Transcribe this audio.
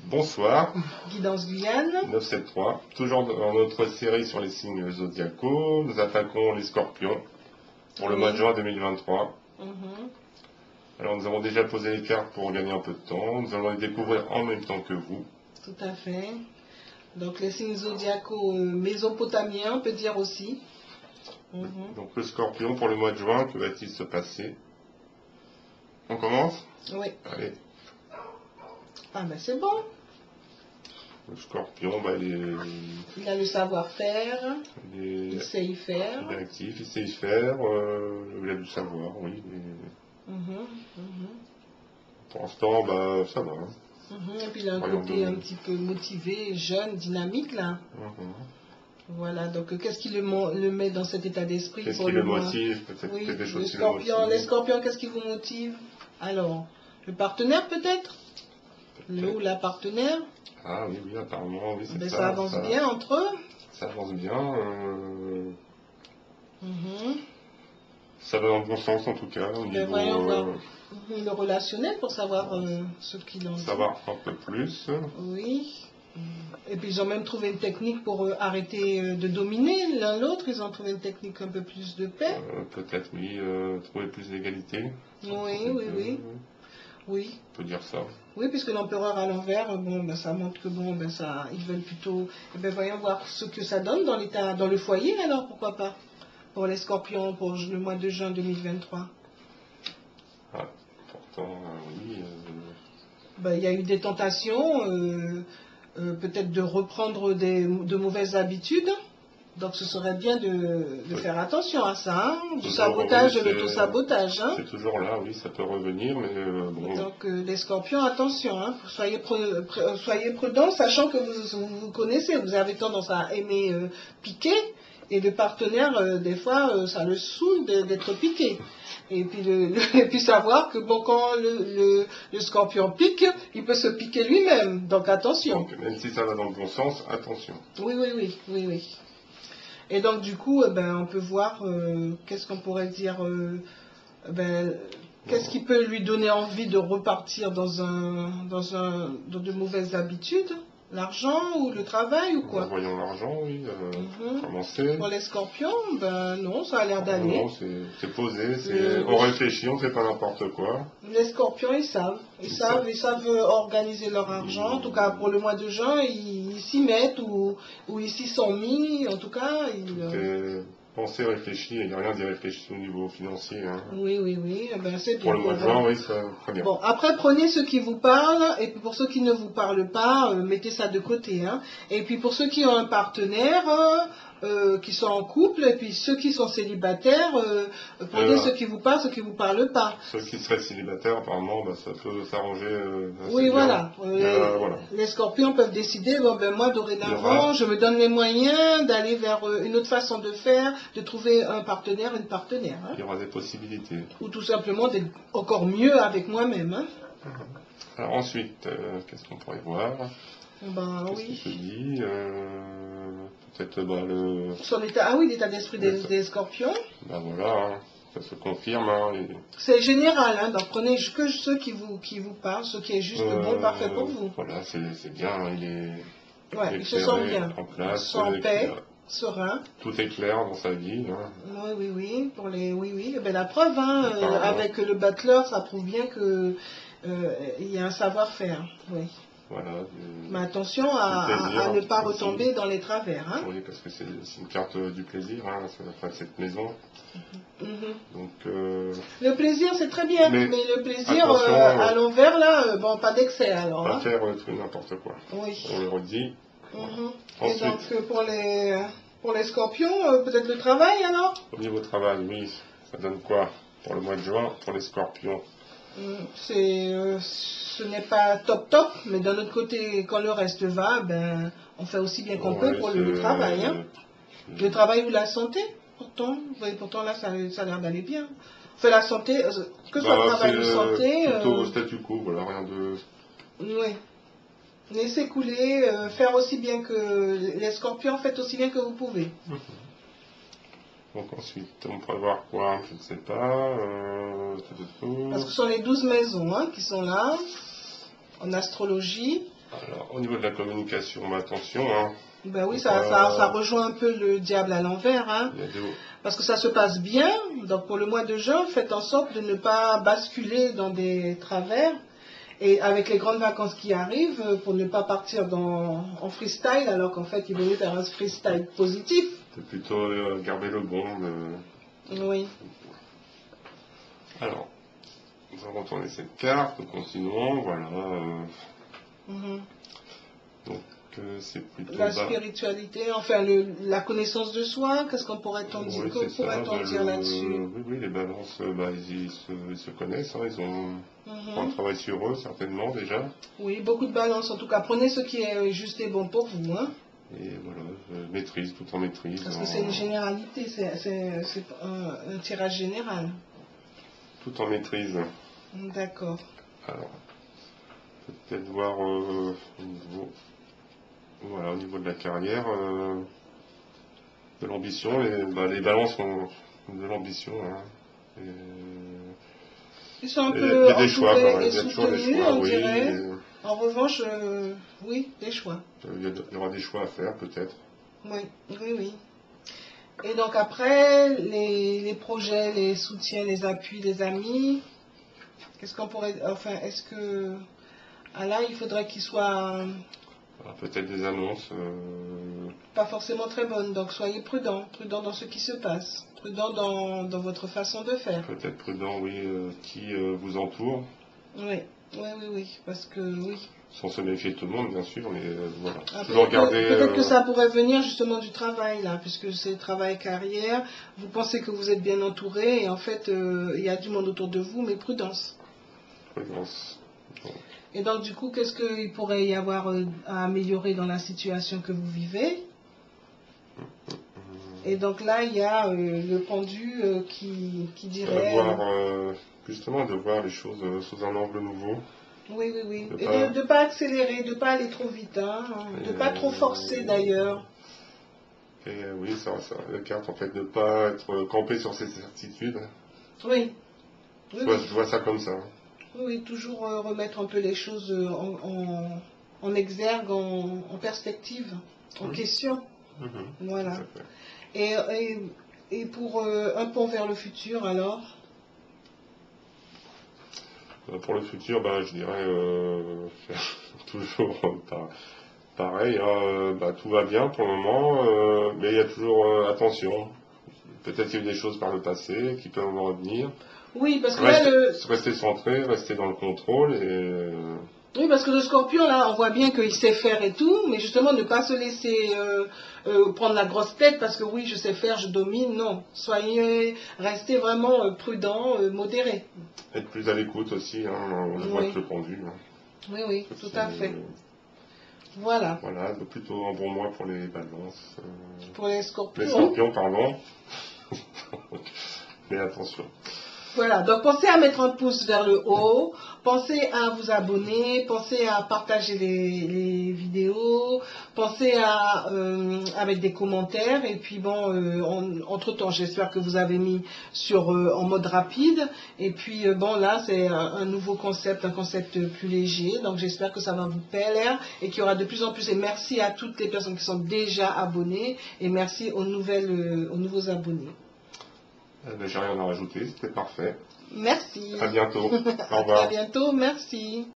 Bonsoir, Guidance Guyane. 973. Toujours dans notre série sur les signes zodiacaux, nous attaquons les scorpions pour le mois de juin 2023. Alors nous avons déjà posé les cartes pour gagner un peu de temps, nous allons les découvrir en même temps que vous. Tout à fait. Donc les signes zodiacaux mésopotamiens, on peut dire aussi. Donc le scorpion pour le mois de juin, que va-t-il se passer? On commence? Oui. Allez. Ah ben c'est bon. Le scorpion, il a le savoir-faire, il sait y faire. Il est actif, il sait y faire, il a du savoir, oui. Pour l'instant, ça va. Et puis il a un côté un petit peu motivé, jeune, dynamique là. Voilà, donc qu'est-ce qui le met dans cet état d'esprit? Qu'est-ce qui le motive? Peut-être des choses qui le motivent. Les scorpions, qu'est-ce qui vous motive? Alors, le partenaire peut-être? Le ou la partenaire? Ah oui, apparemment, oui, c'est ça. Ça avance bien entre eux? Ça avance bien. Ça va dans le bon sens en tout cas. Au niveau, voyons voir le relationnel pour savoir ce qu'il en dit. Savoir un peu plus. Oui. Et puis ils ont même trouvé une technique pour arrêter de dominer l'un l'autre. Ils ont trouvé une technique un peu plus de paix. Peut-être oui, trouver plus d'égalité. Oui. On peut dire ça. Oui, puisque l'empereur à l'envers, ça montre que ils veulent plutôt. Voyons voir ce que ça donne dans le foyer alors, pourquoi pas, pour les scorpions pour le mois de juin 2023. Ah, pourtant, oui. Il y a eu des tentations, peut-être de reprendre de mauvaises habitudes. Donc ce serait bien de faire attention à ça, du sabotage, de l'auto-sabotage. C'est toujours là, oui, ça peut revenir, mais bon. Donc les scorpions, attention, soyez prudents, sachant que vous connaissez, vous avez tendance à aimer piquer, et le partenaire, des fois, ça le saoule d'être piqué. Et puis savoir que quand le scorpion pique, il peut se piquer lui-même, donc attention. Donc même si ça va dans le bon sens, attention. Oui. Et donc du coup, on peut voir, qu'est-ce qu'on pourrait dire, qu'est-ce qui peut lui donner envie de repartir dans de mauvaises habitudes? L'argent ou le travail ou quoi? Voyons l'argent, oui. Commencer. Pour les scorpions, non, ça a l'air d'aller. Non, c'est posé, on réfléchit, on ne fait pas n'importe quoi. Les scorpions, ils savent organiser leur argent. En tout cas, pour le mois de juin, ils s'y mettent ou ils s'y sont mis. En tout cas, penser, réfléchir, il n'y a rien d'y réfléchir au niveau financier. Oui, c'est bien. Pour le mois de juin, oui, ça très bien. Bon, après, prenez ceux qui vous parlent, et puis pour ceux qui ne vous parlent pas, mettez ça de côté. Et puis pour ceux qui ont un partenaire, qui sont en couple, et puis ceux qui sont célibataires, prenez ceux qui vous parlent, ceux qui ne vous parlent pas. Ceux qui seraient célibataires, apparemment, ça peut s'arranger. Oui, voilà. Les scorpions peuvent décider, moi, dorénavant, je me donne les moyens d'aller vers une autre façon de faire, de trouver un partenaire, une partenaire. Il y aura des possibilités. Ou tout simplement d'être encore mieux avec moi-même. Alors ensuite, qu'est-ce qu'on pourrait voir? Qu'est-ce qui se dit? Peut-être son état, l'état d'esprit des scorpions. Voilà, ça se confirme. C'est général, donc prenez que ceux qui vous parlent, ceux qui est juste bon, parfait pour vous. Voilà, c'est bien, il se sent bien, en place, sans paix, serein. Tout est clair dans sa vie. Oui, pour les la preuve, avec le battleur, ça prouve bien que il y a un savoir-faire, oui. Voilà. Mais attention à ne pas retomber dans les travers. Oui, parce que c'est une carte du plaisir, cette maison. Donc, le plaisir, c'est très bien, mais le plaisir à l'envers, là, pas d'excès alors. Pas faire tout n'importe quoi. Oui. On le redit. Et donc, pour les scorpions, peut-être le travail alors? Au niveau travail, oui. Ça donne quoi pour le mois de juin, pour les scorpions? Ce n'est pas top, mais d'un autre côté, quand le reste va, on fait aussi bien qu'on peut pour le travail. Le travail ou la santé, pourtant là, ça a l'air d'aller bien. Enfin, la santé, que ce soit le travail ou santé... plutôt au statu quo, voilà, rien de... Oui. Laissez couler, faire aussi bien que... Les scorpions, faites aussi bien que vous pouvez. Donc ensuite, on pourrait voir quoi? Je ne sais pas. Parce que ce sont les 12 maisons qui sont là, en astrologie. Alors, au niveau de la communication, attention, hein. Ben oui, ça rejoint un peu le diable à l'envers, hein. Parce que ça se passe bien. Donc pour le mois de juin, faites en sorte de ne pas basculer dans des travers. Et avec les grandes vacances qui arrivent, pour ne pas partir en freestyle, alors qu'en fait, il vaut mieux faire un freestyle positif. C'est plutôt garder le bon. Oui. Alors, on va retourner cette carte, continuons, voilà. Donc, c'est plutôt... La spiritualité, enfin, la connaissance de soi, qu'est-ce qu'on pourrait-on dire, dire là-dessus? Oui, les balances, ils se connaissent, hein, ils ont un travail sur eux, certainement, déjà. Oui, beaucoup de balances, en tout cas. Prenez ce qui est juste et bon pour vous, hein. Et voilà, maîtrise, tout en maîtrise. Parce que c'est une généralité, c'est un tirage général. Tout en maîtrise. D'accord. Alors, peut-être voir au niveau de la carrière, de l'ambition. Les balances ont de l'ambition. Hein, ils sont un peu entourés et soutenus, on oui, dirait. En revanche, oui, des choix. Il y aura des choix à faire, peut-être. Oui. Et donc après, les projets, les soutiens, les appuis, les amis, qu'est-ce qu'on pourrait... Enfin, est-ce que... là, il faudrait qu'il soit... peut-être des annonces. Pas forcément très bonnes, donc soyez prudent dans ce qui se passe, prudent dans votre façon de faire. Peut-être prudent, oui, qui vous entoure. Oui, parce que oui. Sans se méfier de tout le monde, bien sûr, mais voilà. Peut-être que ça pourrait venir justement du travail, là, puisque c'est travail carrière. Vous pensez que vous êtes bien entouré, et en fait, il y a du monde autour de vous, mais prudence. Prudence. Bon. Et donc, du coup, qu'est-ce qu'il pourrait y avoir à améliorer dans la situation que vous vivez? Et donc là, il y a le pendu qui dirait... Justement, de voir les choses sous un angle nouveau. Oui. Et de ne pas accélérer, de ne pas aller trop vite, hein, de ne pas trop forcer d'ailleurs. Et oui, ça, la carte, en fait, de ne pas être campé sur ses certitudes. Oui. Je vois ça comme ça. Oui, toujours remettre un peu les choses en exergue, en perspective, en question. Voilà. Et pour un pont vers le futur, alors? Pour le futur, je dirais toujours pareil. Tout va bien pour le moment, mais il y a toujours attention. Peut-être qu'il y a eu des choses par le passé qui peuvent revenir. Oui, parce que rester centré, rester dans le contrôle et... Oui, parce que le scorpion, là, on voit bien qu'il sait faire et tout, mais justement, ne pas se laisser prendre la grosse tête, parce que oui, je sais faire, je domine, non. Restez vraiment prudent, modéré. Être plus à l'écoute aussi, hein, on voit que le pendu. Hein. Oui, tout à fait. Voilà. Voilà, plutôt un bon mois pour les balances. Pour les scorpions. Les scorpions, pardon. Mais attention. Voilà, donc pensez à mettre un pouce vers le haut, pensez à vous abonner, pensez à partager les vidéos, pensez à mettre des commentaires, et puis bon, entre-temps, j'espère que vous avez mis en mode rapide, et puis là, c'est un nouveau concept, un concept plus léger, donc j'espère que ça va vous plaire, et qu'il y aura de plus en plus, et merci à toutes les personnes qui sont déjà abonnées, et merci aux nouveaux abonnés. J'ai rien à rajouter, c'était parfait. Merci. À bientôt. Au revoir. À bientôt, merci.